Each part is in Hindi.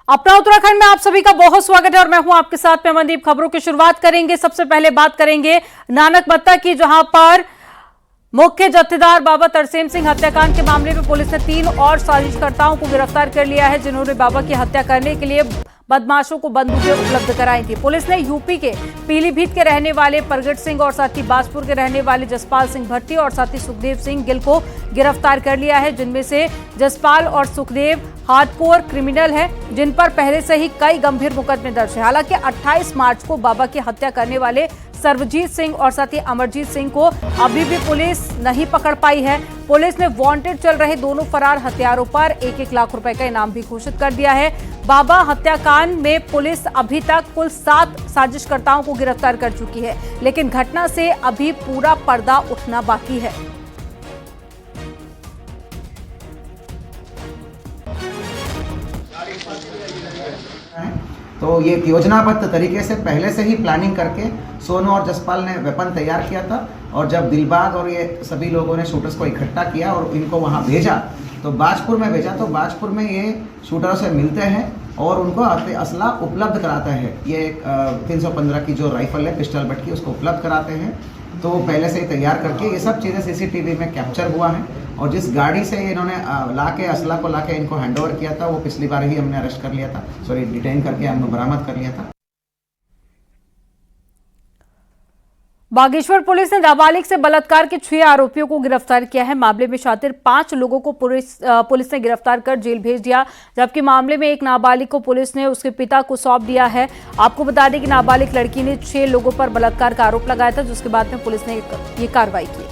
अपना उत्तराखंड में आप सभी का बहुत स्वागत है और मैं हूं आपके साथ में अमनदीप। खबरों की शुरुआत करेंगे। सबसे पहले बात करेंगे नानकबत्ता की, जहां पर मुख्य जत्थेदार बाबा तरसेम सिंह हत्याकांड के मामले में पुलिस ने 3 और साजिशकर्ताओं को गिरफ्तार कर लिया है, जिन्होंने बाबा की हत्या करने के लिए बदमाशों को बंदूकें उपलब्ध कराई थी। पुलिस ने यूपी के पीलीभीत के रहने वाले प्रगट सिंह और साथ ही बाजपुर के रहने वाले जसपाल सिंह भट्टी और साथ ही सुखदेव सिंह गिल को गिरफ्तार कर लिया है, जिनमें से जसपाल और सुखदेव हार्डकोर क्रिमिनल हैं, जिन पर पहले से ही कई गंभीर मुकदमे दर्ज है। हालांकि 28 मार्च को बाबा की हत्या करने वाले सर्वजीत सिंह और साथ ही अमरजीत सिंह को अभी भी पुलिस नहीं पकड़ पाई है। पुलिस ने वांटेड चल रहे दोनों फरार हत्यारों पर 1-1 लाख रुपए का इनाम भी घोषित कर दिया है। बाबा हत्याकांड में पुलिस अभी तक कुल 7 साजिशकर्ताओं को गिरफ्तार कर चुकी है, लेकिन घटना से अभी पूरा पर्दा उठना बाकी है। तो ये योजनाबद्ध तरीके से पहले से ही प्लानिंग करके सोनू और जसपाल ने वेपन तैयार किया था, और जब दिलबाग और ये सभी लोगों ने शूटर्स को इकट्ठा किया और इनको वहाँ भेजा, तो बाजपुर में भेजा, तो बाजपुर में ये शूटरों से मिलते हैं और उनको असला उपलब्ध कराते हैं। ये 315 की जो राइफल है, पिस्टल बट की, उसको उपलब्ध कराते हैं। तो पहले से ही तैयार करके ये सब चीज़ें सीसीटीवी में कैप्चर हुआ है। और जिस गाड़ी से इन्होंने लाके असला को लाके इनको हैंडओवर किया था, वो पिछली बार ही हमने अरेस्ट कर लिया था, डिटेन करके हमने बरामद कर लिया था। बागेश्वर पुलिस ने नाबालिग से बलात्कार के 6 आरोपियों को गिरफ्तार किया है। मामले में शातिर 5 लोगों को पुलिस ने गिरफ्तार कर जेल भेज दिया, जबकि मामले में एक नाबालिग को पुलिस ने उसके पिता को सौंप दिया है। आपको बता दें कि नाबालिग लड़की ने 6 लोगों पर बलात्कार का आरोप लगाया था, जिसके बाद में पुलिस ने ये कार्रवाई की।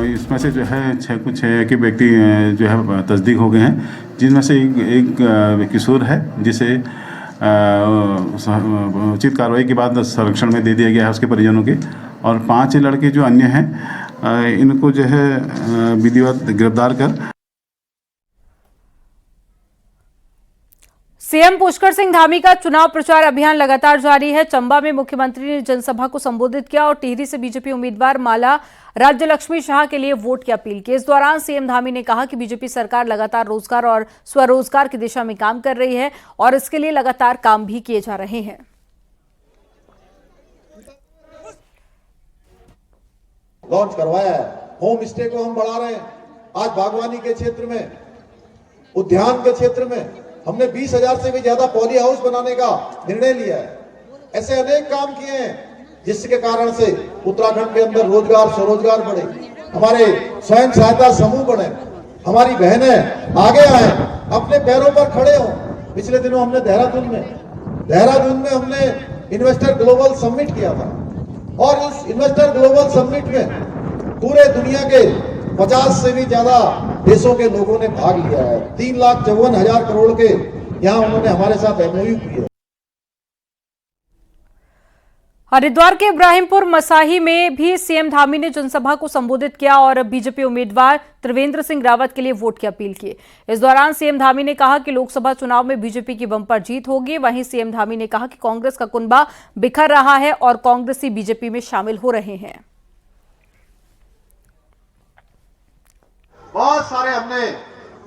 इसमें से जो है 6 के व्यक्ति जो है तस्दीक हो गए हैं, जिनमें से एक किशोर है, जिसे उचित कार्रवाई के बाद संरक्षण में दे दिया गया है उसके परिजनों के, और 5 लड़के जो अन्य हैं इनको जो है विधिवत गिरफ्तार कर। सीएम पुष्कर सिंह धामी का चुनाव प्रचार अभियान लगातार जारी है। चंबा में मुख्यमंत्री ने जनसभा को संबोधित किया और टिहरी से बीजेपी उम्मीदवार माला राज्य लक्ष्मी शाह के लिए वोट की अपील की। इस दौरान सीएम धामी ने कहा कि बीजेपी सरकार लगातार रोजगार और स्वरोजगार की दिशा में काम कर रही है और इसके लिए लगातार काम भी किए जा रहे हैं। लॉन्च करवाया है, होम स्टे को हम बढ़ा रहे हैं। आज बागवानी के क्षेत्र में, उद्यान के क्षेत्र में हमने 20,000 से भी ज्यादा पॉली हाउस बनाने का निर्णय लिया है। ऐसे अनेक काम किए हैं जिसके कारण से उत्तराखंड के अंदर रोजगार, स्वरोजगार बढ़े, हमारे स्वयं सहायता समूह बढ़े, हमारी बहनें आगे आए, अपने पैरों पर खड़े हों। पिछले दिनों हमने देहरादून में हमने इन्वेस्टर ग्लोबल समिट किया था, और उस इन्वेस्टर ग्लोबल समिट में पूरे दुनिया के 50 से भी ज्यादा देशों के लोगों ने भाग लिया है। 3,54,000 करोड़ के यहाँ उन्होंने हमारे साथ एमओयू किया। हरिद्वार के इब्राहिमपुर मसाही में भी सीएम धामी ने जनसभा को संबोधित किया और बीजेपी उम्मीदवार त्रिवेंद्र सिंह रावत के लिए वोट की अपील की। इस दौरान सीएम धामी ने कहा कि लोकसभा चुनाव में बीजेपी की बंपर जीत होगी। वहीं सीएम धामी ने कहा कि कांग्रेस का कुनबा बिखर रहा है और कांग्रेसी बीजेपी में शामिल हो रहे हैं। बहुत सारे हमने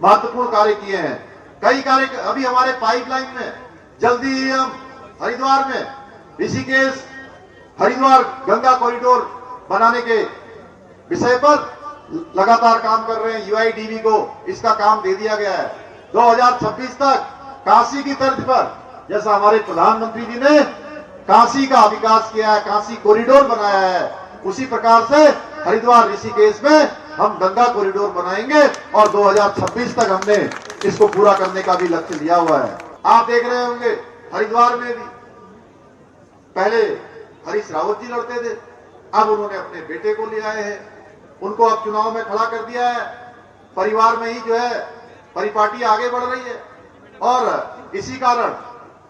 महत्वपूर्ण कार्य किए हैं। कई कार्य अभी हमारे पाइपलाइन में, जल्दी ही हम हरिद्वार में ऋषिकेश हरिद्वार गंगा कॉरिडोर बनाने के विषय पर लगातार काम कर रहे हैं। यूआईडीबी को इसका काम दे दिया गया है। 2026 तक काशी की तर्ज पर, जैसा हमारे प्रधानमंत्री जी ने काशी का विकास किया है, काशी कॉरिडोर बनाया है, उसी प्रकार से हरिद्वार ऋषिकेश में हम गंगा कॉरिडोर बनाएंगे और 2026 तक हमने इसको पूरा करने का भी लक्ष्य लिया हुआ है। आप देख रहे होंगे हरिद्वार में भी पहले हरीश रावत जी लड़ते थे, अब उन्होंने अपने बेटे को ले आए हैं, उनको अब चुनाव में खड़ा कर दिया है। परिवार में ही जो है परिपाटी आगे बढ़ रही है, और इसी कारण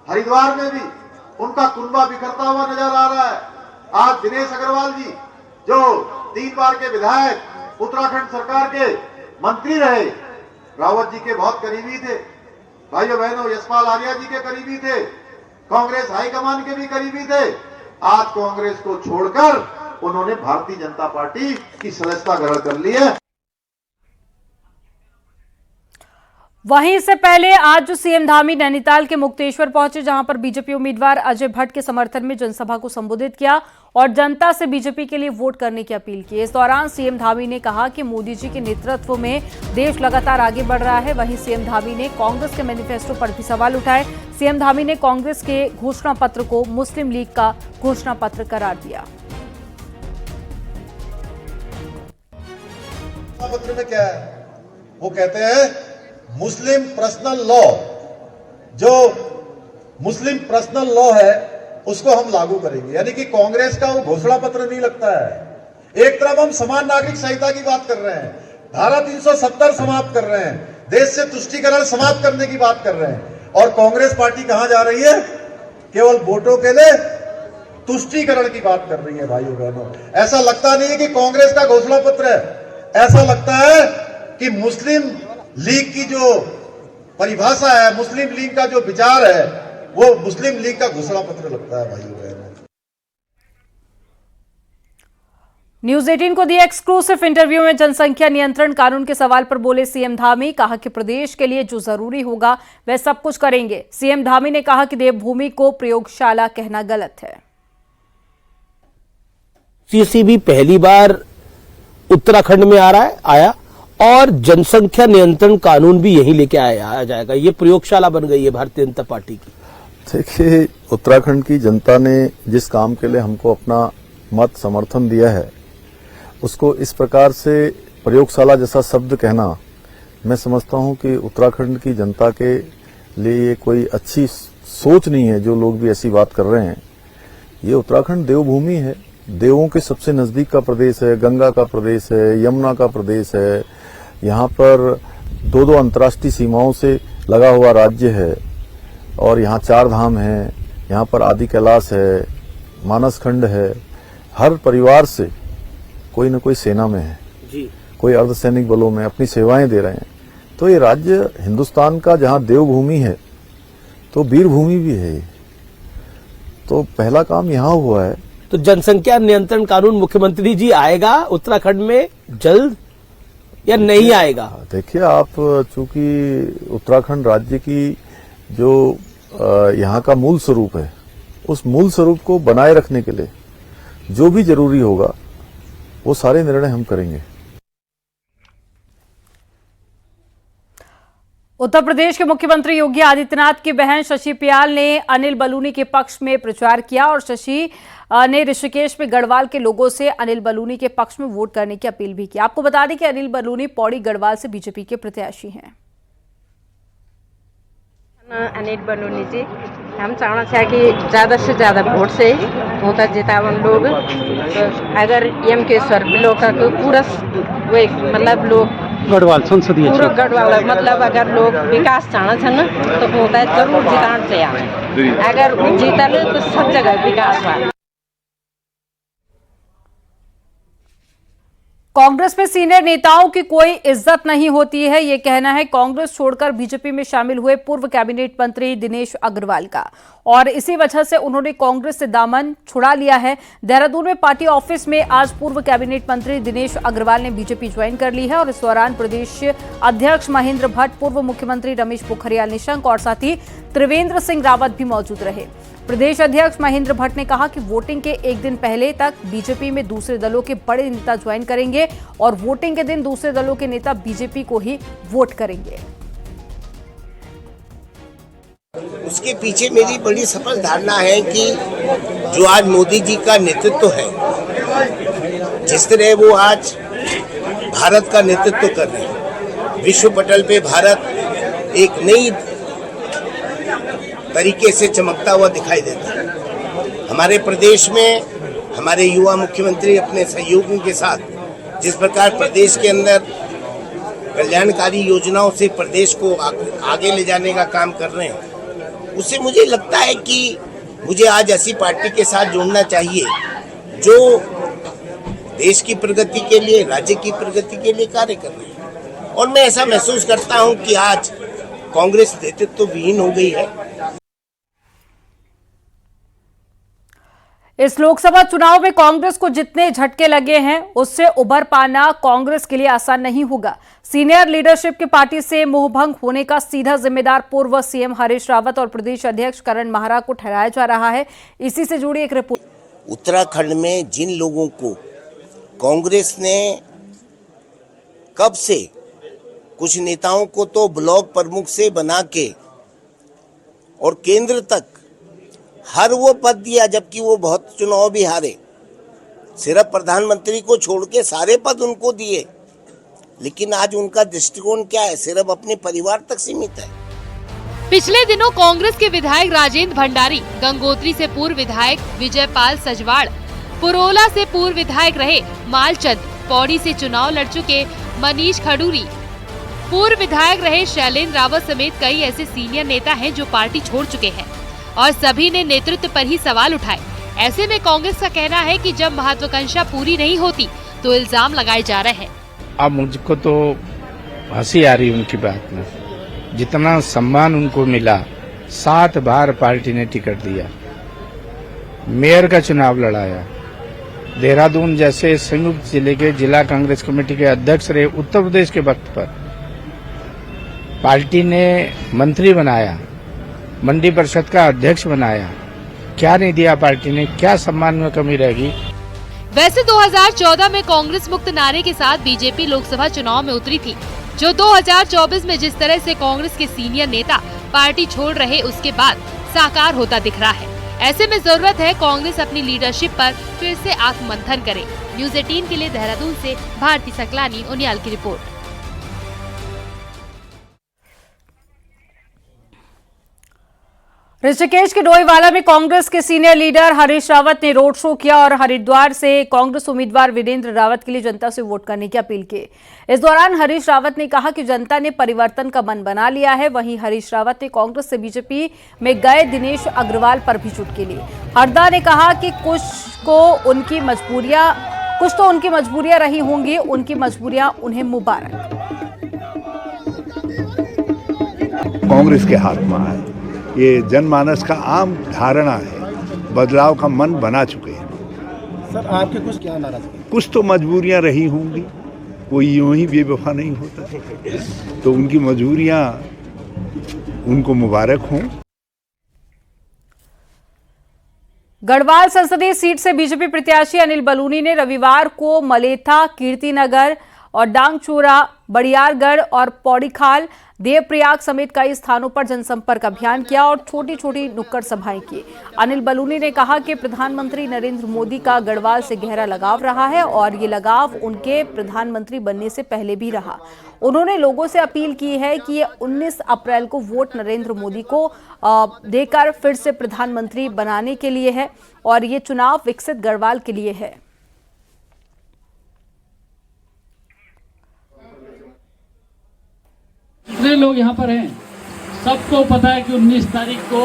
हरिद्वार में भी उनका कुनबा बिखरता हुआ नजर आ रहा है। आज दिनेश अग्रवाल जी, जो 3 बार के विधायक, उत्तराखंड सरकार के मंत्री रहे, रावत जी के बहुत करीबी थे, भाइयों बहनों, यशपाल आर्या जी के करीबी थे, कांग्रेस हाईकमान के भी करीबी थे। आज कांग्रेस को छोड़कर उन्होंने भारतीय जनता पार्टी की सदस्यता ग्रहण कर ली है। वहीं इससे पहले आज जो सीएम धामी नैनीताल के मुक्तेश्वर पहुंचे, जहां पर बीजेपी उम्मीदवार अजय भट्ट के समर्थन में जनसभा को संबोधित किया और जनता से बीजेपी के लिए वोट करने की अपील की। इस दौरान सीएम धामी ने कहा कि मोदी जी के नेतृत्व में देश लगातार आगे बढ़ रहा है। वहीं सीएम धामी ने कांग्रेस के मैनिफेस्टो पर भी सवाल उठाए। सीएम धामी ने कांग्रेस के घोषणा पत्र को मुस्लिम लीग का घोषणा पत्र करार दिया। पत्र में क्या है? वो कहते हैं मुस्लिम पर्सनल लॉ, जो मुस्लिम पर्सनल लॉ है उसको हम लागू करेंगे। यानी कि कांग्रेस का वो घोषणा पत्र नहीं लगता है। एक तरफ हम समान नागरिक संहिता की बात कर रहे हैं, धारा 370 समाप्त कर रहे हैं, देश से तुष्टीकरण समाप्त करने की बात कर रहे हैं, और कांग्रेस पार्टी कहां जा रही है? केवल वोटों के लिए तुष्टीकरण की बात कर रही है। भाइयों बहनों, ऐसा लगता नहीं है कि कांग्रेस का घोषणा पत्र है, ऐसा लगता है कि मुस्लिम लीग की जो परिभाषा है, मुस्लिम लीग का जो विचार है, वो मुस्लिम लीग का घोषणा पत्र लगता है। भाइयों बहनों, न्यूज 18 को दिए एक्सक्लूसिव इंटरव्यू में जनसंख्या नियंत्रण कानून के सवाल पर बोले सीएम धामी। कहा कि प्रदेश के लिए जो जरूरी होगा वह सब कुछ करेंगे। सीएम धामी ने कहा कि देवभूमि को प्रयोगशाला कहना गलत है। सीसीबी पहली बार उत्तराखंड में आया और जनसंख्या नियंत्रण कानून भी यही लेके आया जाएगा। ये प्रयोगशाला बन गई है भारतीय जनता पार्टी की। देखिए, उत्तराखंड की जनता ने जिस काम के लिए हमको अपना मत समर्थन दिया है, उसको इस प्रकार से प्रयोगशाला जैसा शब्द कहना, मैं समझता हूं कि उत्तराखंड की जनता के लिए ये कोई अच्छी सोच नहीं है। जो लोग भी ऐसी बात कर रहे हैं, ये उत्तराखंड देवभूमि है, देवों के सबसे नजदीक का प्रदेश है, गंगा का प्रदेश है, यमुना का प्रदेश है। यहाँ पर दो अंतर्राष्ट्रीय सीमाओं से लगा हुआ राज्य है, और यहाँ 4 धाम हैं, यहाँ पर आदि कैलाश है, मानस खंड है। हर परिवार से कोई न कोई सेना में है जी, कोई अर्धसैनिक बलों में अपनी सेवाएं दे रहे हैं। तो ये राज्य हिंदुस्तान का जहाँ देवभूमि है, तो वीरभूमि भी है। तो पहला काम यहाँ हुआ है। तो जनसंख्या नियंत्रण कानून मुख्यमंत्री जी आएगा उत्तराखंड में जल्द या नहीं आएगा? देखिए, आप चूंकि उत्तराखंड राज्य की जो यहाँ का मूल स्वरूप है, उस मूल स्वरूप को बनाए रखने के लिए जो भी जरूरी होगा वो सारे निर्णय हम करेंगे। उत्तर प्रदेश के मुख्यमंत्री योगी आदित्यनाथ की बहन शशि पियाल ने अनिल बलूनी के पक्ष में प्रचार किया और शशि ने ऋषिकेश में गढ़वाल के लोगों से अनिल बलूनी के पक्ष में वोट करने की अपील भी की। आपको बता दें कि अनिल बलूनी पौड़ी गढ़वाल से बीजेपी के प्रत्याशी हैं। अनिल बलूनी जी, हम चाहना चाहे कि ज्यादा से ज्यादा वोट से होता जितावन लोग। तो अगर एम के स्वर लोग का पूरा वे मतलब लोग गढ़वाल संसदीय पूरा गढ़वाल मतलब अगर लोग विकास चाहना छन तो होता है जरूर जिताना चाहिए। अगर जीतल तो सब जगह विकास हुआ। कांग्रेस में सीनियर नेताओं की कोई इज्जत नहीं होती है, ये कहना है कांग्रेस छोड़कर बीजेपी में शामिल हुए पूर्व कैबिनेट मंत्री दिनेश अग्रवाल का, और इसी वजह से उन्होंने कांग्रेस से दामन छुड़ा लिया है। देहरादून में पार्टी ऑफिस में आज पूर्व कैबिनेट मंत्री दिनेश अग्रवाल ने बीजेपी ज्वाइन कर ली है और इस दौरान प्रदेश अध्यक्ष महेंद्र भट्ट, पूर्व मुख्यमंत्री रमेश पोखरियाल निशंक और साथ ही त्रिवेंद्र सिंह रावत भी मौजूद रहे। प्रदेश अध्यक्ष महेंद्र भट्ट ने कहा कि वोटिंग के एक दिन पहले तक बीजेपी में दूसरे दलों के बड़े नेता ज्वाइन करेंगे और वोटिंग के दिन दूसरे दलों के नेता बीजेपी को ही वोट करेंगे। उसके पीछे मेरी बड़ी सफल धारणा है कि जो आज मोदी जी का नेतृत्व है, जिस तरह वो आज भारत का नेतृत्व कर रहे हैं, विश्व पटल पे भारत एक नई तरीके से चमकता हुआ दिखाई देता है। हमारे प्रदेश में हमारे युवा मुख्यमंत्री अपने सहयोगियों के साथ जिस प्रकार प्रदेश के अंदर कल्याणकारी योजनाओं से प्रदेश को आगे ले जाने का काम कर रहे हैं, उससे मुझे लगता है कि मुझे आज ऐसी पार्टी के साथ जुड़ना चाहिए जो देश की प्रगति के लिए, राज्य की प्रगति के लिए कार्य कर रही है। और मैं ऐसा महसूस करता हूं कि आज कांग्रेस नेतृत्व विहीन हो गई है। इस लोकसभा चुनाव में कांग्रेस को जितने झटके लगे हैं उससे उबर पाना कांग्रेस के लिए आसान नहीं होगा। सीनियर लीडरशिप की पार्टी से मोहभंग होने का सीधा जिम्मेदार पूर्व सीएम हरीश रावत और प्रदेश अध्यक्ष करण माहरा को ठहराया जा रहा है। इसी से जुड़ी एक रिपोर्ट। उत्तराखंड में जिन लोगों को कांग्रेस ने कब से कुछ नेताओं को तो ब्लॉक प्रमुख से बना के और केंद्र तक हर वो पद दिया, जबकि वो बहुत चुनाव भी हारे, सिर्फ प्रधानमंत्री को छोड़ के सारे पद उनको दिए, लेकिन आज उनका दृष्टिकोण क्या है? सिर्फ अपने परिवार तक सीमित है। पिछले दिनों कांग्रेस के विधायक राजेंद्र भंडारी, गंगोत्री से पूर्व विधायक विजयपाल सजवाड़, पुरोला से पूर्व विधायक रहे मालचंद, पौड़ी से चुनाव लड़ चुके मनीष खडूरी, पूर्व विधायक रहे शैलेंद्र रावत समेत कई ऐसे सीनियर नेता हैं जो पार्टी छोड़ चुके हैं और सभी ने नेतृत्व पर ही सवाल उठाए। ऐसे में कांग्रेस का कहना है कि जब महत्वाकांक्षा पूरी नहीं होती तो इल्जाम लगाए जा रहे हैं। अब मुझको तो हंसी आ रही उनकी बात में। जितना सम्मान उनको मिला, 7 बार पार्टी ने टिकट दिया, मेयर का चुनाव लड़ाया, देहरादून जैसे संयुक्त जिले के जिला कांग्रेस कमेटी के अध्यक्ष रहे, उत्तर प्रदेश के वक्त पर पार्टी ने मंत्री बनाया, मंडी परिषद का अध्यक्ष बनाया। क्या नहीं दिया पार्टी ने? क्या सम्मान में कमी रहेगी? वैसे 2014 में कांग्रेस मुक्त नारे के साथ बीजेपी लोकसभा चुनाव में उतरी थी, जो 2024 में जिस तरह से कांग्रेस के सीनियर नेता पार्टी छोड़ रहे उसके बाद साकार होता दिख रहा है। ऐसे में जरूरत है कांग्रेस अपनी लीडरशिप पर फिर से आत्ममंथन करे। न्यूज़ 18 के लिए देहरादून से भारती सकलानी उनियाल की रिपोर्ट। ऋषिकेश के डोईवाला में कांग्रेस के सीनियर लीडर हरीश रावत ने रोड शो किया और हरिद्वार से कांग्रेस उम्मीदवार वीरेंद्र रावत के लिए जनता से वोट करने की अपील की। इस दौरान हरीश रावत ने कहा कि जनता ने परिवर्तन का मन बना लिया है। वहीं हरीश रावत ने कांग्रेस से बीजेपी में गए दिनेश अग्रवाल पर भी चुटकी ली। हरदा ने कहा कि कुछ तो उनकी मजबूरियां रही होंगी, उनकी मजबूरियां उन्हें मुबारक। कांग्रेस के हाथ में है, ये जनमानस का आम धारणा है, बदलाव का मन बना चुके हैं। सर आपके कुछ क्या नाराजगी? कुछ तो मजबूरियां रही होंगी, कोई यूं ही बेवफा नहीं होता, तो उनकी मजबूरियां उनको मुबारक हों। गढ़वाल संसदीय सीट से बीजेपी प्रत्याशी अनिल बलूनी ने रविवार को मलेथा, कीर्तिनगर और डांगचूरा, बड़ियारगढ़ और पौड़ीखाल, देवप्रयाग समेत कई स्थानों पर जनसंपर्क अभियान किया और छोटी छोटी नुक्कड़ सभाएं की। अनिल बलूनी ने कहा कि प्रधानमंत्री नरेंद्र मोदी का गढ़वाल से गहरा लगाव रहा है और ये लगाव उनके प्रधानमंत्री बनने से पहले भी रहा। उन्होंने लोगों से अपील की है कि ये 19 अप्रैल को वोट नरेंद्र मोदी को देकर फिर से प्रधानमंत्री बनाने के लिए है और ये चुनाव विकसित गढ़वाल के लिए है। जितने लोग यहाँ पर हैं सबको पता है कि 19 तारीख को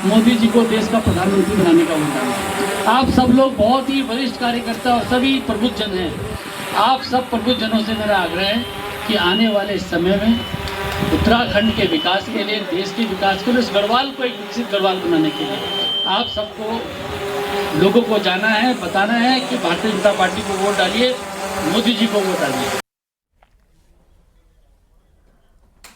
मोदी जी को देश का प्रधानमंत्री बनाने का वोट है। आप सब लोग बहुत ही वरिष्ठ कार्यकर्ता और सभी प्रबुद्धजन हैं। आप सब प्रबुद्धजनों से मेरा आग्रह है कि आने वाले समय में उत्तराखंड के विकास के लिए, देश के विकास के लिए, इस गढ़वाल को एक विकसित गढ़वाल बनाने के लिए आप सबको लोगों को जाना है, बताना है कि भारतीय जनता पार्टी को वोट डालिए, मोदी जी को वोट डालिए।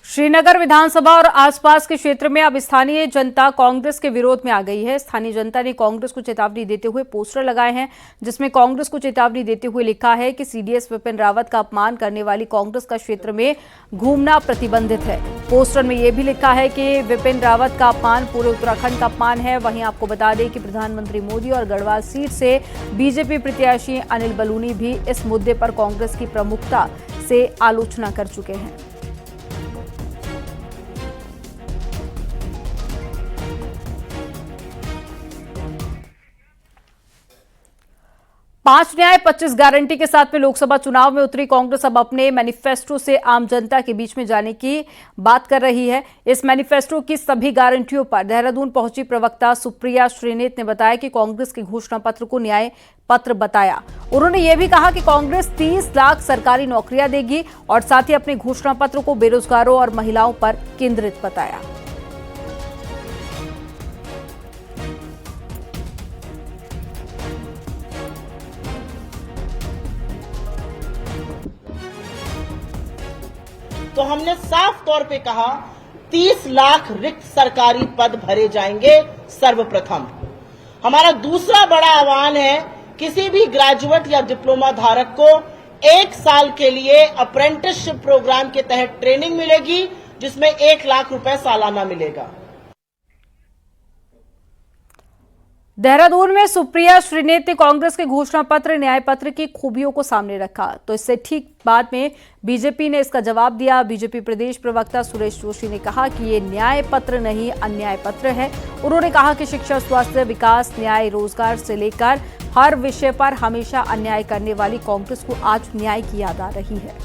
श्रीनगर विधानसभा और आसपास के क्षेत्र में अब स्थानीय जनता कांग्रेस के विरोध में आ गई है। स्थानीय जनता ने कांग्रेस को चेतावनी देते हुए पोस्टर लगाए हैं, जिसमें कांग्रेस को चेतावनी देते हुए लिखा है कि सीडीएस विपिन रावत का अपमान करने वाली कांग्रेस का क्षेत्र में घूमना प्रतिबंधित है। पोस्टर में यह भी लिखा है कि विपिन रावत का अपमान पूरे उत्तराखंड का अपमान है। वहीं आपको बता दें कि प्रधानमंत्री मोदी और गढ़वाल सीट से बीजेपी प्रत्याशी अनिल बलूनी भी इस मुद्दे पर कांग्रेस की प्रमुखता से आलोचना कर चुके हैं। 5 न्याय 25 गारंटी के साथ में लोकसभा चुनाव में उतरी कांग्रेस अब अपने मैनिफेस्टो से आम जनता के बीच में जाने की बात कर रही है। इस मैनिफेस्टो की सभी गारंटियों पर देहरादून पहुंची प्रवक्ता सुप्रिया श्रीनेत ने बताया कि कांग्रेस के घोषणा पत्र को न्याय पत्र बताया। उन्होंने यह भी कहा कि कांग्रेस 30 लाख सरकारी नौकरियां देगी और साथ ही अपने घोषणा पत्र को बेरोजगारों और महिलाओं पर केंद्रित बताया। तो हमने साफ तौर पे कहा 30 लाख रिक्त सरकारी पद भरे जाएंगे सर्वप्रथम। हमारा दूसरा बड़ा आह्वान है, किसी भी ग्रेजुएट या डिप्लोमा धारक को 1 साल के लिए अप्रेंटिसशिप प्रोग्राम के तहत ट्रेनिंग मिलेगी, जिसमें 1 लाख रुपए सालाना मिलेगा। देहरादून में सुप्रिया श्रीनेत ने कांग्रेस के घोषणा पत्र न्याय पत्र की खूबियों को सामने रखा, तो इससे ठीक बाद में बीजेपी ने इसका जवाब दिया। बीजेपी प्रदेश प्रवक्ता सुरेश जोशी ने कहा कि ये न्याय पत्र नहीं, अन्याय पत्र है। उन्होंने कहा कि शिक्षा, स्वास्थ्य, विकास, न्याय, रोजगार से लेकर हर विषय पर हमेशा अन्याय करने वाली कांग्रेस को आज न्याय की याद आ रही है।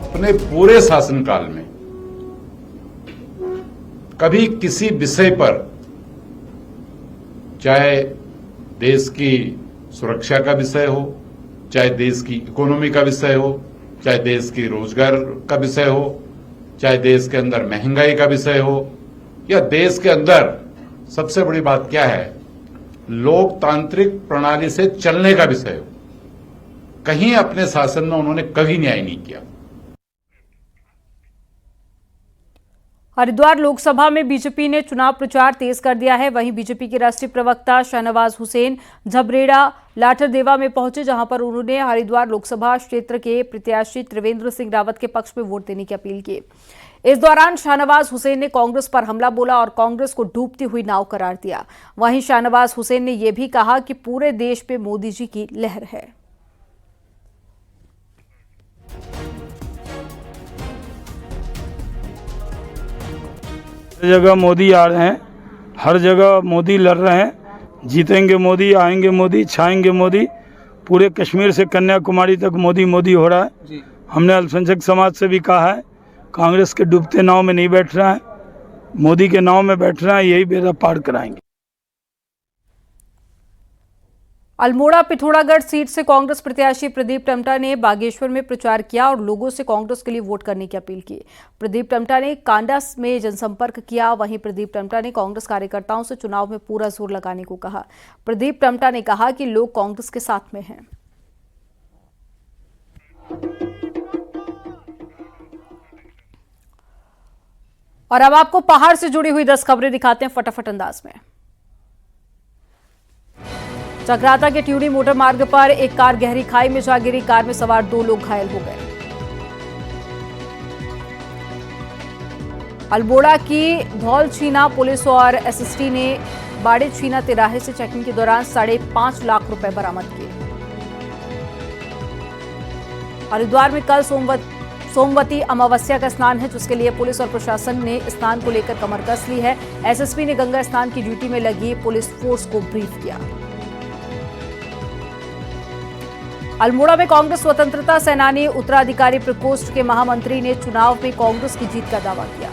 अपने पूरे शासनकाल में कभी किसी विषय पर, चाहे देश की सुरक्षा का विषय हो, चाहे देश की इकोनॉमी का विषय हो, चाहे देश की रोजगार का विषय हो, चाहे देश के अंदर महंगाई का विषय हो, या देश के अंदर सबसे बड़ी बात क्या है, लोकतांत्रिक प्रणाली से चलने का विषय हो, कहीं अपने शासन में उन्होंने कभी न्याय नहीं किया। हरिद्वार लोकसभा में बीजेपी ने चुनाव प्रचार तेज कर दिया है। वहीं बीजेपी के राष्ट्रीय प्रवक्ता शाहनवाज हुसैन झबरेड़ा लाठरदेवा में पहुंचे, जहां पर उन्होंने हरिद्वार लोकसभा क्षेत्र के प्रत्याशी त्रिवेंद्र सिंह रावत के पक्ष में वोट देने की अपील की। इस दौरान शाहनवाज हुसैन ने कांग्रेस पर हमला बोला और कांग्रेस को डूबती हुई नाव करार दिया। वहीं शाहनवाज हुसैन ने यह भी कहा कि पूरे देश पे मोदी जी की लहर है। हर जगह मोदी आ रहे हैं, हर जगह मोदी लड़ रहे हैं। जीतेंगे मोदी, आएंगे मोदी, छाएंगे मोदी। पूरे कश्मीर से कन्याकुमारी तक मोदी मोदी हो रहा है। हमने अल्पसंख्यक समाज से भी कहा है, कांग्रेस के डूबते नाव में नहीं बैठ रहा है, मोदी के नाव में बैठ रहा है, यही बेड़ा पार कराएंगे। अल्मोड़ा पिथौरागढ़ सीट से कांग्रेस प्रत्याशी प्रदीप टमटा ने बागेश्वर में प्रचार किया और लोगों से कांग्रेस के लिए वोट करने की अपील की। प्रदीप टमटा ने कांडा में जनसंपर्क किया। वहीं प्रदीप टमटा ने कांग्रेस कार्यकर्ताओं से चुनाव में पूरा जोर लगाने को कहा। प्रदीप टमटा ने कहा कि लोग कांग्रेस के साथ में हैं। और अब आपको पहाड़ से जुड़ी हुई 10 खबरें दिखाते हैं फटाफट अंदाज में। चक्राता के ट्यूडी मोटर मार्ग पर एक कार गहरी खाई में जा गिरी। कार में सवार 2 लोग घायल हो गए। अल्मोड़ा की धौलछीना पुलिस और एसएसटी ने बाड़े छीना तिराहे से चेकिंग के दौरान 5.5 लाख रुपए बरामद किए। हरिद्वार में कल सोमवती अमावस्या का स्नान है, जिसके लिए पुलिस और प्रशासन ने स्नान को लेकर कमर कस ली है। एसएसपी ने गंगा स्नान की ड्यूटी में लगी पुलिस फोर्स को ब्रीफ किया। अल्मोड़ा में कांग्रेस स्वतंत्रता सेनानी उत्तराधिकारी प्रकोष्ठ के महामंत्री ने चुनाव में कांग्रेस की जीत का दावा किया।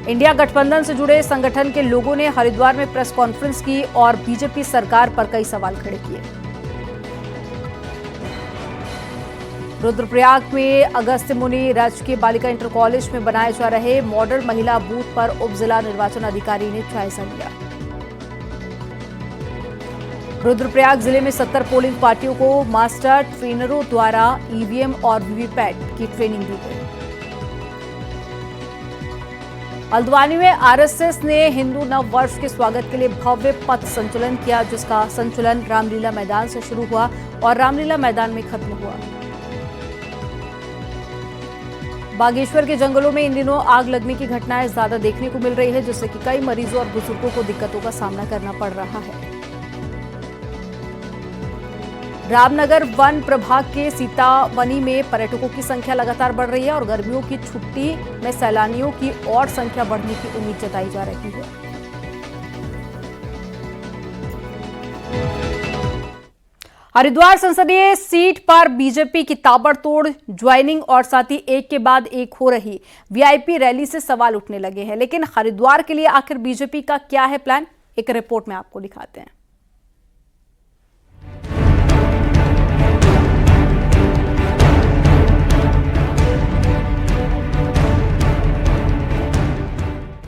इंडिया गठबंधन से जुड़े संगठन के लोगों ने हरिद्वार में प्रेस कॉन्फ्रेंस की और बीजेपी सरकार पर कई सवाल खड़े किए। रुद्रप्रयाग में अगस्त्य मुनि राजकीय बालिका इंटर कॉलेज में बनाए जा रहे मॉडल महिला बूथ पर उप जिला निर्वाचन अधिकारी ने जायजा लिया। रुद्रप्रयाग जिले में 70 पोलिंग पार्टियों को मास्टर ट्रेनरों द्वारा ईवीएम और वीवीपैट की ट्रेनिंग दी गई। हल्द्वानी में आरएसएस ने हिंदू नव वर्ष के स्वागत के लिए भव्य पथ संचलन किया, जिसका संचलन रामलीला मैदान से शुरू हुआ और रामलीला मैदान में खत्म हुआ। बागेश्वर के जंगलों में इन दिनों आग लगने की घटनाएं ज्यादा देखने को मिल रही है, जिससे कि कई मरीजों और बुजुर्गों को दिक्कतों का सामना करना पड़ रहा है। रामनगर वन प्रभाग के सीतावनी में पर्यटकों की संख्या लगातार बढ़ रही है और गर्मियों की छुट्टी में सैलानियों की और संख्या बढ़ने की उम्मीद जताई जा रही है। हरिद्वार संसदीय सीट पर बीजेपी की ताबड़तोड़ ज्वाइनिंग और साथ ही एक के बाद एक हो रही वीआईपी रैली से सवाल उठने लगे हैं। लेकिन हरिद्वार के लिए आखिर बीजेपी का क्या है प्लान, एक रिपोर्ट में आपको दिखाते हैं।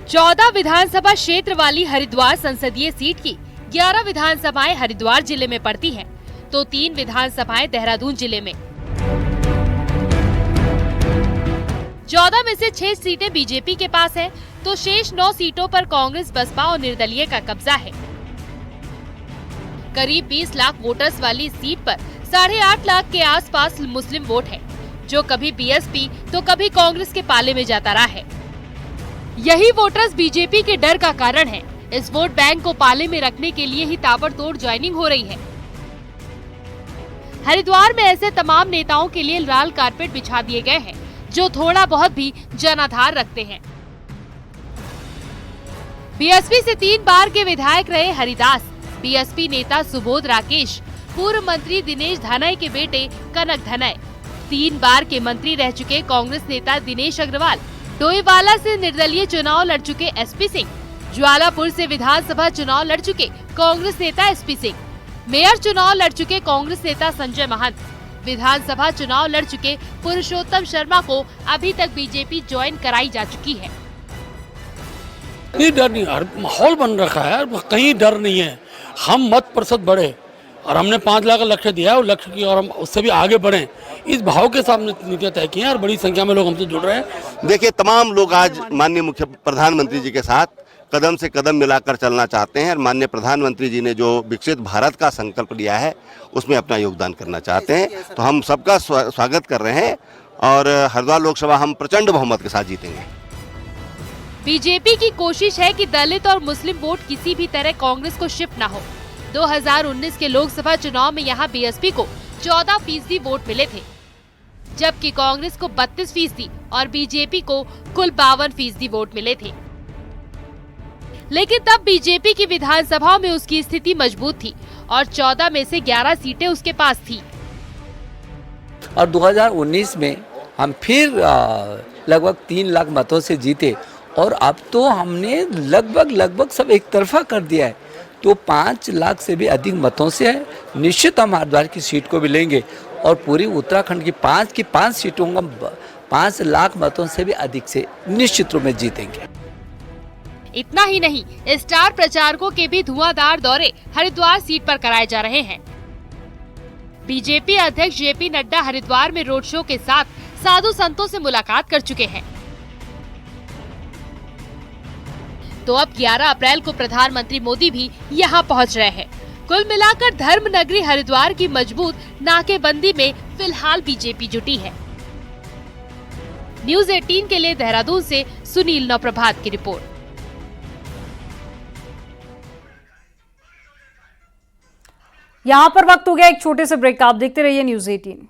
चौदह विधानसभा क्षेत्र वाली हरिद्वार संसदीय सीट की 11 विधानसभाएं हरिद्वार जिले में पड़ती हैं, तो 3 विधानसभाएं देहरादून जिले में। 14 में से 6 सीटें बीजेपी के पास है, तो शेष 9 सीटों पर कांग्रेस, बसपा और निर्दलीय का कब्जा है। करीब 20 लाख वोटर्स वाली इस सीट पर 8.5 लाख के आसपास मुस्लिम वोट है, जो कभी बीएसपी तो कभी कांग्रेस के पाले में जाता रहा है। यही वोटर्स बीजेपी के डर का कारण है। इस वोट बैंक को पाले में रखने के लिए ही ताबड़तोड़ ज्वाइनिंग हो रही है। हरिद्वार में ऐसे तमाम नेताओं के लिए लाल कारपेट बिछा दिए गए हैं, जो थोड़ा बहुत भी जनाधार रखते हैं। बीएसपी से 3 बार के विधायक रहे हरिदास, बीएसपी नेता सुबोध राकेश, पूर्व मंत्री दिनेश धनय के बेटे कनक धनय, 3 बार के मंत्री रह चुके कांग्रेस नेता दिनेश अग्रवाल, डोईवाला से निर्दलीय चुनाव लड़ चुके एसपी सिंह, ज्वालापुर से विधानसभा चुनाव लड़ चुके कांग्रेस नेता एसपी सिंह, मेयर चुनाव लड़ चुके कांग्रेस नेता संजय महंत, विधानसभा चुनाव लड़ चुके पुरुषोत्तम शर्मा को अभी तक बीजेपी ज्वाइन कराई जा चुकी है। कोई डर नहीं, माहौल बन रखा है, कहीं डर नहीं है। हम मत प्रतिशत बढ़े और हमने 5 लाख का लक्ष्य दिया है और लक्ष्य की और हम उससे भी आगे बढ़े, इस भाव के साथ नीतियां तय की हैं और बड़ी संख्या में लोग हमसे जुड़ रहे हैं। देखिए, तमाम लोग आज माननीय मुख्य प्रधानमंत्री जी के साथ कदम से कदम मिलाकर चलना चाहते हैं और माननीय प्रधानमंत्री जी ने जो विकसित भारत का संकल्प लिया है उसमें अपना योगदान करना चाहते हैं। तो हम सबका स्वागत कर रहे हैं और हरिद्वार लोकसभा हम प्रचंड बहुमत के साथ जीतेंगे। बीजेपी की कोशिश है कि दलित और मुस्लिम वोट किसी भी तरह कांग्रेस को शिफ्ट न हो। 2019 के लोकसभा चुनाव में यहां बीएसपी को 14% वोट मिले थे, जबकि कांग्रेस को 32% और बीजेपी को कुल 52% वोट मिले थे। लेकिन तब बीजेपी की विधानसभा में उसकी स्थिति मजबूत थी और 14 में से 11 सीटें उसके पास थी। और 2019 में हम फिर लगभग 3 लाख मतों से जीते और अब तो हमने लगभग सब एक तरफा कर दिया है, तो 5 लाख से भी अधिक मतों से है। निश्चित हम हरिद्वार की सीट को भी लेंगे और पूरी उत्तराखंड की 5 सीटों का 5 लाख मतों से भी अधिक से निश्चित रूप में जीतेंगे। इतना ही नहीं, स्टार प्रचारकों के भी धुआंधार दौरे हरिद्वार सीट पर कराए जा रहे हैं। बीजेपी अध्यक्ष जेपी नड्डा हरिद्वार में रोड शो के साथ साधु संतों से मुलाकात कर चुके हैं। तो अब 11 अप्रैल को प्रधानमंत्री मोदी भी यहां पहुंच रहे हैं। कुल मिलाकर धर्म नगरी हरिद्वार की मजबूत नाकेबंदी में फिलहाल बीजेपी जुटी है। न्यूज़ 18 के लिए देहरादून से सुनील नवप्रभात की रिपोर्ट। यहां पर वक्त हो गया एक छोटे से ब्रेक का। आप देखते रहिए न्यूज़ 18।